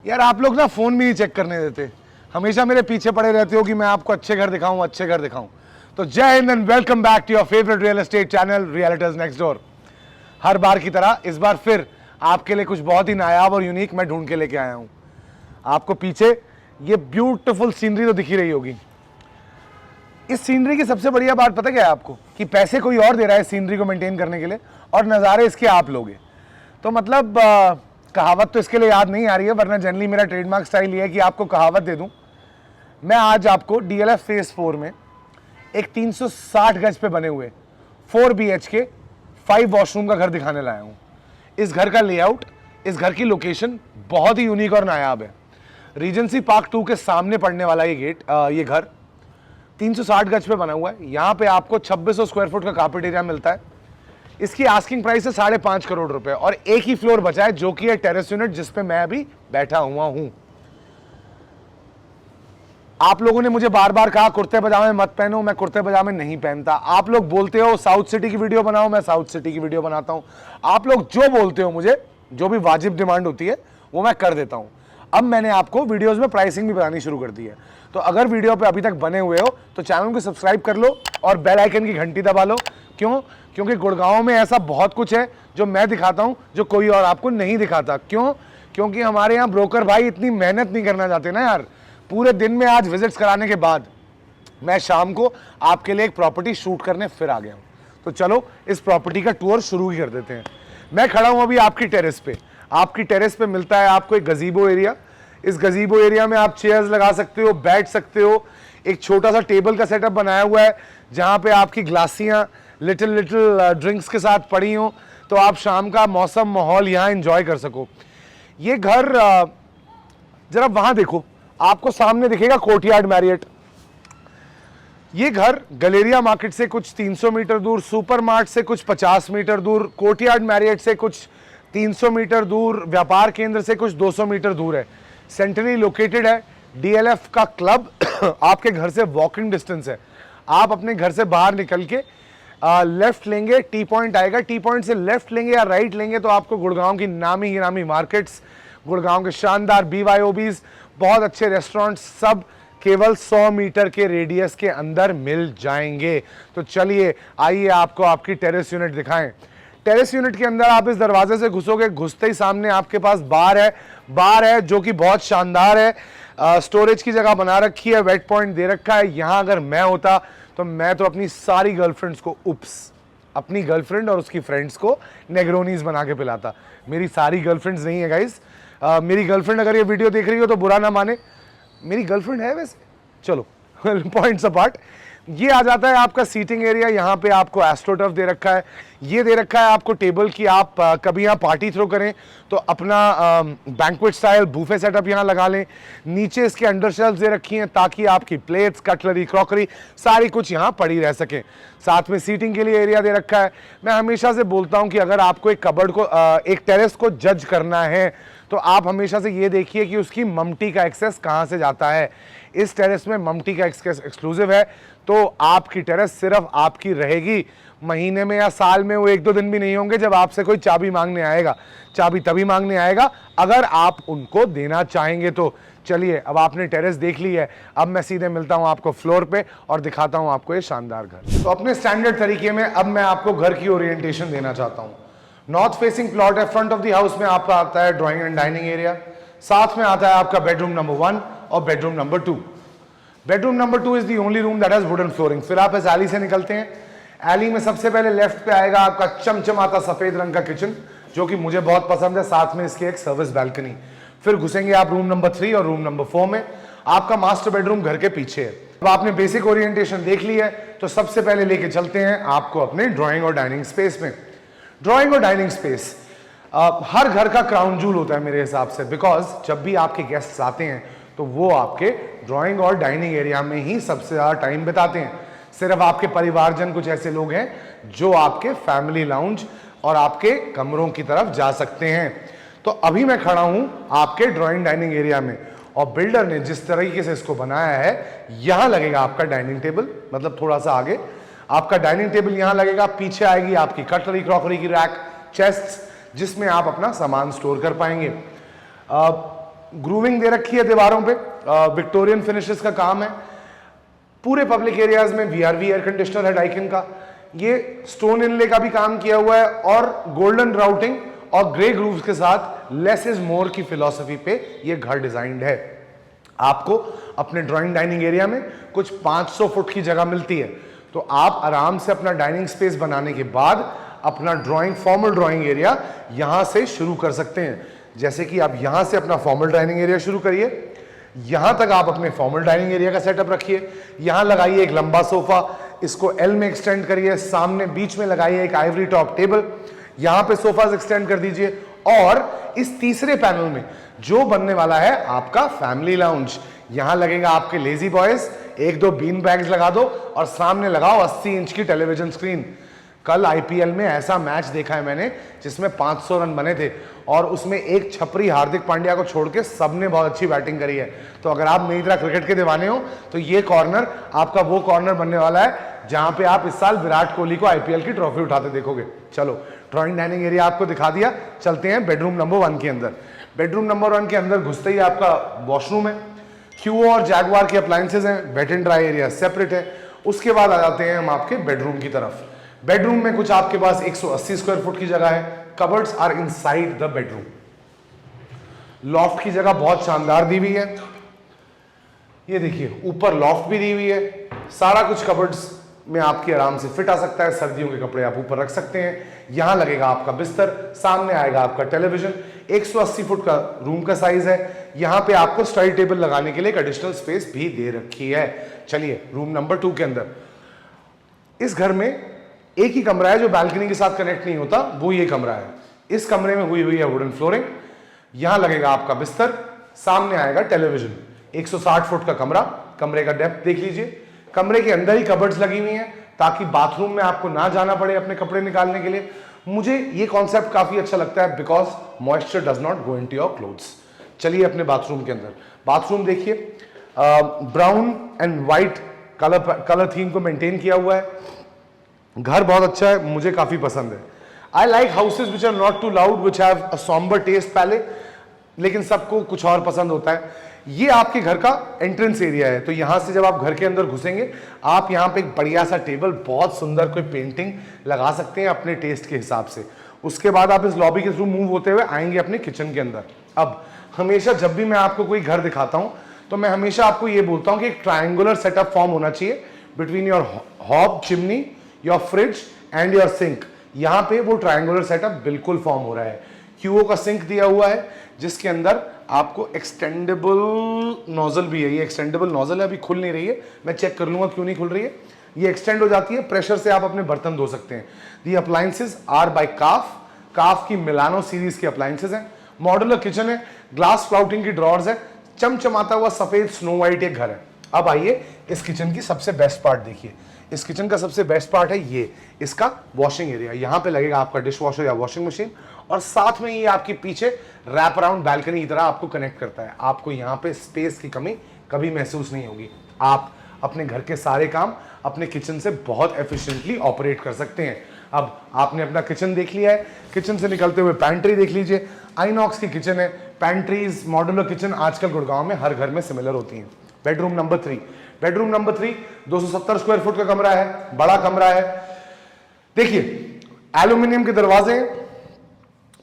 यार आप लोग ना फोन भी नहीं चेक करने देते, हमेशा मेरे पीछे पड़े रहते हो कि मैं आपको अच्छे घर दिखाऊं, अच्छे घर दिखाऊं। तो Jai Hind and welcome back to your favourite real estate channel realtors next door. हर बार की तरह इस बार फिर आपके लिए कुछ बहुत ही नायाब और यूनिक मैं ढूंढ के लेके आया हूं। आपको पीछे ये ब्यूटीफुल सीनरी तो दिख ही रही होगी। इस सीनरी की सबसे बढ़िया बात पता क्या है आपको, कि पैसे कोई और दे रहा है सीनरी को मेंटेन करने के लिए और नज़ारे इसके आप लोगे। तो मतलब कहावत तो इसके लिए याद नहीं आ रही है, वरना जनरली मेरा ट्रेडमार्क स्टाइल ये है कि आपको कहावत दे दूं। मैं आज आपको डीएलएफ फेज 4 में एक 360 गज पे बने हुए 4 BHK 5 वॉशरूम का घर दिखाने लाया हूं। इस घर का लेआउट, इस घर की लोकेशन बहुत ही यूनिक और नायाब है। रीजेंसी पार्क 2 के सामने पड़ने वाला ये घर 360 गज पे बना हुआ है। यहाँ पे आपको 2600 स्क्वायर फुट का कार्पेट एरिया मिलता है। इसकी आस्किंग प्राइस है 5.5 करोड़ रुपए और एक ही फ्लोर बचा है जो कि है टेरेस यूनिट, जिसपे मैं अभी बैठा हुआ हूं। आप लोगों ने मुझे बार बार कहा कुर्ते पजामे मत पहनो, मैं कुर्ते पजामे नहीं पहनता। आप लोग बोलते हो साउथ सिटी की वीडियो बनाओ, मैं साउथ सिटी की वीडियो बनाता हूं। आप लोग जो बोलते हो, मुझे जो भी वाजिब डिमांड होती है वो मैं कर देता हूं। अब मैंने आपको वीडियोस में प्राइसिंग भी बतानी शुरू कर दी है। तो अगर वीडियो पे अभी तक बने हुए हो तो चैनल को सब्सक्राइब कर लो और बेल आइकन की घंटी दबा लो। क्यों? क्योंकि गुड़गांव में ऐसा बहुत कुछ है जो मैं दिखाता हूं जो कोई और आपको नहीं दिखाता। क्यों? क्योंकि हमारे यहाँ ब्रोकर भाई इतनी मेहनत नहीं करना चाहते ना यार। पूरे दिन में आज विजिट्स कराने के बाद मैं शाम को आपके लिए एक प्रॉपर्टी शूट करने फिर आ गया हूं। तो चलो इस प्रॉपर्टी का टूर शुरू ही कर देते हैं। मैं खड़ा हूं अभी आपकी टेरेस पे। आपकी टेरेस पे मिलता है आपको एक गजीबो एरिया। इस गजीबो एरिया में आप चेयर्स लगा सकते हो, बैठ सकते हो। एक छोटा सा टेबल का सेटअप बनाया हुआ है जहां पे आपकी ग्लासियां लिटिल ड्रिंक्स के साथ पड़ी हो, तो आप शाम का मौसम माहौल यहां एंजॉय कर सको। ये घर जरा वहां देखो, आपको सामने दिखेगा कोर्टयार्ड मैरियट। ये घर गलेरिया मार्केट से कुछ 300 मीटर दूर, सुपर मार्ट से कुछ 50 मीटर दूर, कोर्टयार्ड मैरियट से कुछ 300 मीटर दूर, व्यापार केंद्र से कुछ 200 मीटर दूर है। सेंट्रली लोकेटेड है। डीएलएफ का क्लब आपके घर से वॉकिंग डिस्टेंस है। आप अपने घर से बाहर निकल के लेफ्ट लेंगे, टी पॉइंट आएगा, टी पॉइंट से लेफ्ट लेंगे या राइट लेंगे तो आपको गुड़गांव की नामी गिरामी मार्केट्स, गुड़गांव के शानदार BYOBs, बहुत अच्छे रेस्टोरेंट्स सब केवल 100 मीटर के रेडियस के अंदर मिल जाएंगे। तो चलिए आइए आपको आपकी टेरेस यूनिट दिखाएं। टेरेस यूनिट के अंदर आप इस दरवाजे से घुसोगे, घुसते ही सामने आपके पास बार है जो कि बहुत शानदार है। स्टोरेज की जगह बना रखी है, वेट पॉइंट दे रखा है। यहां अगर मैं होता तो मैं तो अपनी सारी गर्लफ्रेंड्स को अपनी गर्लफ्रेंड और उसकी फ्रेंड्स को नेग्रोनीज बना के पिलाता। मेरी सारी गर्लफ्रेंड्स नहीं है गाइस। मेरी गर्लफ्रेंड अगर ये वीडियो देख रही हो तो बुरा ना माने, मेरी गर्लफ्रेंड है वैसे। चलो पॉइंट्स अपार्ट, ये आ जाता है आपका सीटिंग एरिया। यहाँ पे आपको एस्ट्रोटर्फ दे रखा है, ये दे रखा है आपको टेबल की आप कभी यहाँ पार्टी थ्रो करें तो अपना बैंक्वेट स्टाइल बूफे सेटअप यहाँ लगा लें। नीचे इसके अंडर शेल्फ्स दे रखी हैं ताकि आपकी प्लेट्स, कटलरी, क्रॉकरी सारी कुछ यहाँ पड़ी रह सके। साथ में सीटिंग के लिए एरिया दे रखा है। मैं हमेशा से बोलता हूँ कि अगर आपको एक कबर्ड को एक टेरेस को जज करना है तो आप हमेशा से ये देखिए कि उसकी ममटी का एक्सेस कहाँ से जाता है। इस टेरेस में ममटी का एक्सेस एक्सक्लूसिव है, तो आपकी टेरेस सिर्फ आपकी रहेगी। महीने में या साल में वो 1-2 दिन भी नहीं होंगे जब आपसे कोई चाबी मांगने आएगा। चाबी तभी मांगने आएगा अगर आप उनको देना चाहेंगे। तो चलिए अब आपने टेरेस देख ली है, अब मैं सीधे मिलता हूं आपको फ्लोर पे और दिखाता हूं आपको ये शानदार घर। तो अपने स्टैंडर्ड तरीके में अब मैं आपको घर की ओरिएंटेशन देना चाहता हूं। नॉर्थ फेसिंग प्लॉट है। फ्रंट ऑफ द हाउस में आपका आता है ड्राइंग एंड डाइनिंग एरिया। साथ में आता है आपका बेडरूम नंबर 1 और bedroom number 2। Bedroom number 2 is the only room that has wooden flooring. फिर आप इस एली से निकलते हैं। एली में सबसे पहले लेफ्ट पे आएगा आपका चमचमाता सफेद रंग का किचन, जो कि मुझे बहुत पसंद है। साथ में इसकी एक सर्विस बैल्कनी। फिर घुसेंगे आप रूम नंबर 3 और रूम नंबर 4 में। आपका मास्टर बेडरूम घर के पीछे है। अब आपने बेसिक ओरिएंटेशन देख ली है तो सबसे पहले लेके चलते हैं आपको अपने ड्राइंग और डाइनिंग स्पेस में। ड्राइंग और डाइनिंग स्पेस हर घर का क्राउन जूल होता है मेरे हिसाब से, बिकॉज जब भी आपके गेस्ट्स आते हैं तो वो आपके ड्राइंग और डाइनिंग एरिया में ही सबसे ज्यादा टाइम बिताते हैं। सिर्फ आपके परिवारजन कुछ ऐसे लोग हैं जो आपके फैमिली लाउंज और आपके कमरों की तरफ जा सकते हैं। तो अभी मैं खड़ा हूं आपके ड्राइंग डाइनिंग एरिया में और बिल्डर ने जिस तरीके से इसको बनाया है, यहां लगेगा आपका डाइनिंग टेबल, मतलब थोड़ा सा आगे आपका डाइनिंग टेबल यहां लगेगा। पीछे आएगी आपकी कटलरी, क्रॉकरी की रैक, चेस्ट्स, जिसमें आप अपना सामान स्टोर कर पाएंगे। ग्रूविंग दे रखी है दीवारों पे, विक्टोरियन फिनिशेस का काम है। पूरे पब्लिक एरियाज में VRV एयर कंडीशनर है डाइकिन का। ये स्टोन इनले का भी काम किया हुआ है और गोल्डन राउटिंग और ग्रे ग्रूव्स के साथ लेस इज मोर की फिलॉसफी पे ये घर डिजाइंड है। आपको अपने ड्राइंग डाइनिंग एरिया में कुछ 500 फुट की जगह मिलती है, तो आप आराम से अपना डाइनिंग स्पेस बनाने के बाद अपना फॉर्मल ड्राइंग एरिया यहां से शुरू कर सकते हैं। जैसे कि आप यहां से अपना फॉर्मल डाइनिंग एरिया शुरू करिए, यहां तक आप अपने फॉर्मल डाइनिंग एरिया का सेटअप रखिए। यहां लगाइए एक लंबा सोफा, इसको L में एक्सटेंड करिए, सामने बीच में लगाइए एक आइवरी टॉप टेबल, यहां पे सोफाज एक्सटेंड कर दीजिए। और इस तीसरे पैनल में जो बनने वाला है आपका फैमिली लाउंज, यहां लगेगा आपके लेजी बॉयज, 1-2 बीन बैग्स लगा दो और सामने लगाओ 80 इंच की टेलीविजन स्क्रीन। कल IPL में ऐसा मैच देखा है मैंने जिसमें 500 रन बने थे और उसमें एक छपरी हार्दिक पांड्या को छोड़ के सबने बहुत अच्छी बैटिंग करी है। तो अगर आप मेरी तरह क्रिकेट के दीवाने हो तो ये कॉर्नर आपका वो कॉर्नर बनने वाला है जहां पे आप इस साल विराट कोहली को IPL की ट्रॉफी उठाते देखोगे। चलो, ड्राइंग डाइनिंग एरिया आपको दिखा दिया, चलते हैं बेडरूम नंबर 1 के अंदर। बेडरूम नंबर 1 के अंदर घुसते ही आपका वॉशरूम है, क्यूओ और जैगवार के अप्लायंसेज हैं, wet and dry area separate है। उसके बाद आ जाते हैं हम आपके बेडरूम की तरफ। बेडरूम में कुछ आपके पास 180 स्क्वायर फुट की जगह है, cupboards are inside the bedroom. Loft की जगह बहुत शानदार दी हुई है, ये देखिए ऊपर लॉफ्ट भी दी हुई है, सारा कुछ कबर्ड्स में आपके आराम से फिट आ सकता है। सर्दियों के कपड़े आप ऊपर रख सकते हैं। यहां लगेगा आपका बिस्तर, सामने आएगा आपका टेलीविजन। 180 फुट का रूम का साइज है। यहां पे आपको स्टडी टेबल लगाने के लिए एक एडिशनल स्पेस भी दे रखी है। चलिए रूम नंबर 2 के अंदर, इस घर में एक ही कमरा है जो बालकनी के साथ कनेक्ट नहीं होता, वो ये कमरा है। इस कमरे में हुई है वुडन फ्लोरिंग। यहां लगेगा आपका बिस्तर, सामने आएगा टेलीविजन। 160 फुट का कमरा, कमरे का डेप्थ देख लीजिए। कमरे के अंदर ही कबर्ड्स लगी हुई हैं ताकि बाथरूम में आपको ना जाना पड़े अपने कपड़े निकालने के लिए। मुझे ये कॉन्सेप्ट काफी अच्छा लगता है because moisture does not go into your clothes. चलिए अपने बाथरूम के अंदर, बाथरूम देखिए brown and white colour theme को मेंटेन किया हुआ है। घर बहुत अच्छा है, मुझे काफी पसंद है। I like houses which are not too loud, which have a sombre taste पहले, लेकिन सबको कुछ और पसंद होता है। ये आपके घर का एंट्रेंस एरिया है, तो यहां से जब आप घर के अंदर घुसेंगे आप यहां पे एक बढ़िया सा टेबल, बहुत सुंदर कोई पेंटिंग लगा सकते हैं अपने टेस्ट के हिसाब से। उसके बाद आप इस लॉबी के थ्रू मूव होते हुए आएंगे अपने किचन के अंदर। अब हमेशा जब भी मैं आपको कोई घर दिखाता हूं तो मैं हमेशा आपको ये बोलता हूं कि एक ट्रायंगुलर सेटअप फॉर्म होना चाहिए between your hob, chimney, your fridge and your sink. यहां पे वो ट्रायंगुलर सेटअप बिल्कुल फॉर्म हो रहा है। क्यूओ का सिंक दिया हुआ है जिसके अंदर आपको एक्सटेंडेबल नोजल भी है। ये एक्सटेंडेबल नोजल है, अभी खुल नहीं रही है, मैं चेक कर लूंगा क्यों नहीं खुल रही है। ये एक्सटेंड हो जाती है, प्रेशर से आप अपने बर्तन धो सकते हैं। दी अप्लायंसेज आर बाय काफ की मिलानो सीरीज के अप्लायंसेज हैं। मॉड्यूलर किचन है, ग्लास फ्लाउटिंग की ड्रॉर्स है, चमचमाता हुआ सफेद स्नो व्हाइट एक घर है। अब आइए इस किचन की सबसे बेस्ट पार्ट देखिए। इस किचन का सबसे बेस्ट पार्ट है ये इसका वॉशिंग एरिया। यहां पे लगेगा आपका डिश वॉशर या वॉशिंग मशीन और साथ में ये आपके पीछे रैप अराउंड बैल्कनी की तरह आपको कनेक्ट करता है। आपको यहां पे स्पेस की कमी कभी महसूस नहीं होगी। आप अपने घर के सारे काम अपने किचन से बहुत एफिशिएंटली ऑपरेट कर सकते हैं। अब आपने अपना किचन देख लिया है, किचन से निकलते हुए पैंट्री देख लीजिए। आइनॉक्स की किचन है। पैंट्रीज, मॉड्यूलर किचन आजकल गुड़गांव में हर घर में सिमिलर होती हैं। Bedroom number 3, bedroom number 3 270 square foot का कमरा है, बड़ा कमरा है। देखिए एल्यूमिनियम के दरवाजे,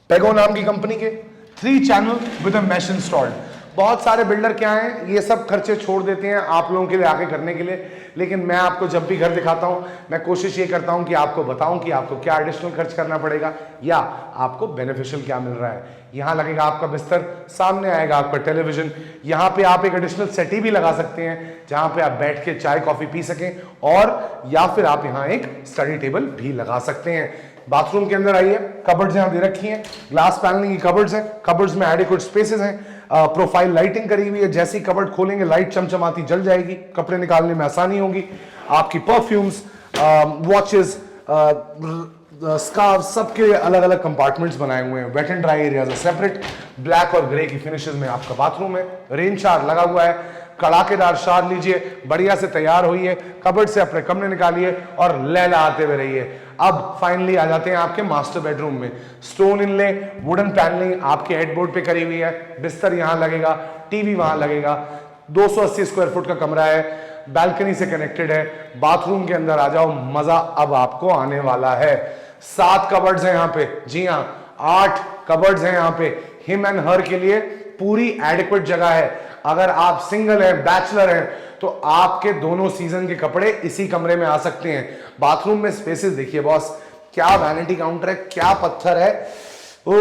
पेगो नाम की कंपनी के, 3 channel with a mesh installed. बहुत सारे बिल्डर क्या हैं, ये सब खर्चे छोड़ देते हैं आप लोगों के लिए आके करने के लिए, लेकिन मैं आपको जब भी घर दिखाता हूं मैं कोशिश ये करता हूं कि आपको बताऊं कि आपको क्या एडिशनल खर्च करना पड़ेगा या आपको बेनिफिशियल क्या मिल रहा है। यहां लगेगा आपका बिस्तर, सामने आएगा आपका टेलीविजन। यहां पे आप एक एडिशनल सेटी भी लगा सकते हैं जहां पे आप बैठ के चाय कॉफी पी सकें, और या फिर आप यहां एक स्टडी टेबल भी लगा सकते हैं। बाथरूम के अंदर आइए, कबर्ड्स यहां दे रखी हैं, ग्लास पैनलिंग की कबर्ड्स हैं, कबर्ड्स में एडिक्वेट स्पेसेस हैं, प्रोफाइल लाइटिंग करी हुई है। जैसी कबर्ड खोलेंगे लाइट चमचमाती जल जाएगी, कपड़े निकालने में आसानी होगी। आपकी परफ्यूम्स, वॉचेस, स्कार्फ, सबके अलग अलग कंपार्टमेंट्स बनाए हुए हैं। Wet and dry areas separate. Black और ग्रे की फिनिशेस में आपका बाथरूम है। रेन शावर लगा हुआ है। कड़ाकेदार शावर लीजिए, बढ़िया से तैयार होइए, कबर्ड से अपने कमरे निकालिए और लहलहाते हुए रहिए। अब फाइनली आ जाते हैं आपके मास्टर बेडरूम में। स्टोन इनले, वुडन पैनलिंग आपके हेडबोर्ड पे करी हुई है। बिस्तर यहां लगेगा, टीवी वहां लगेगा। 280 स्क्वायर फुट का कमरा है, बालकनी से कनेक्टेड है। बाथरूम के अंदर आ जाओ, मजा अब आपको आने वाला है। 7 कबर्ड्स हैं यहाँ पे, जी हाँ 8 कबर्ड्स हैं यहाँ पे। हिम एंड हर के लिए पूरी एडिक्वेट जगह है। अगर आप सिंगल हैं, बैचलर हैं, तो आपके दोनों सीजन के कपड़े इसी कमरे में आ सकते हैं। बाथरूम में स्पेसेस देखिए बॉस, क्या वैनिटी काउंटर है, क्या पत्थर है। ओ,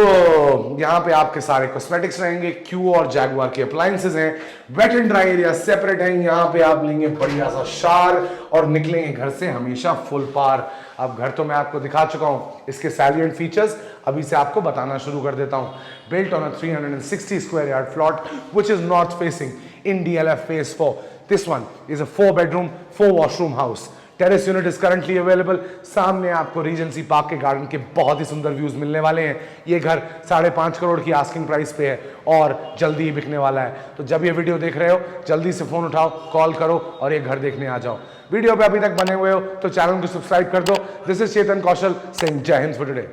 यहाँ पे आपके सारे कॉस्मेटिक्स रहेंगे। क्यू और जैगुआर के अप्लायंसेस हैं। Wet and dry area separate है। यहाँ पे आप लेंगे बढ़िया सा शावर और निकलेंगे घर से हमेशा फुल पार। अब घर तो मैं आपको दिखा चुका हूँ, इसके सैलिएंट फीचर्स अभी से आपको बताना शुरू कर देता हूँ। Built on a 360 square yard plot which is north facing in DLF phase 4. This one is a 4 bedroom 4 washroom house. Terrace unit is currently available. सामने आपको रीजेंसी पार्क के गार्डन के बहुत ही सुंदर व्यूज मिलने वाले हैं। ये घर 5.5 करोड़ की आस्किंग प्राइस पे है और जल्दी ही बिकने वाला है। तो जब ये वीडियो देख रहे हो जल्दी से फोन उठाओ, कॉल करो और ये घर देखने आ जाओ। वीडियो पे अभी तक बने हुए हो तो चैनल को सब्सक्राइब कर दो। This is Chetan Kaushal saying जय हिंद फॉर टुडे।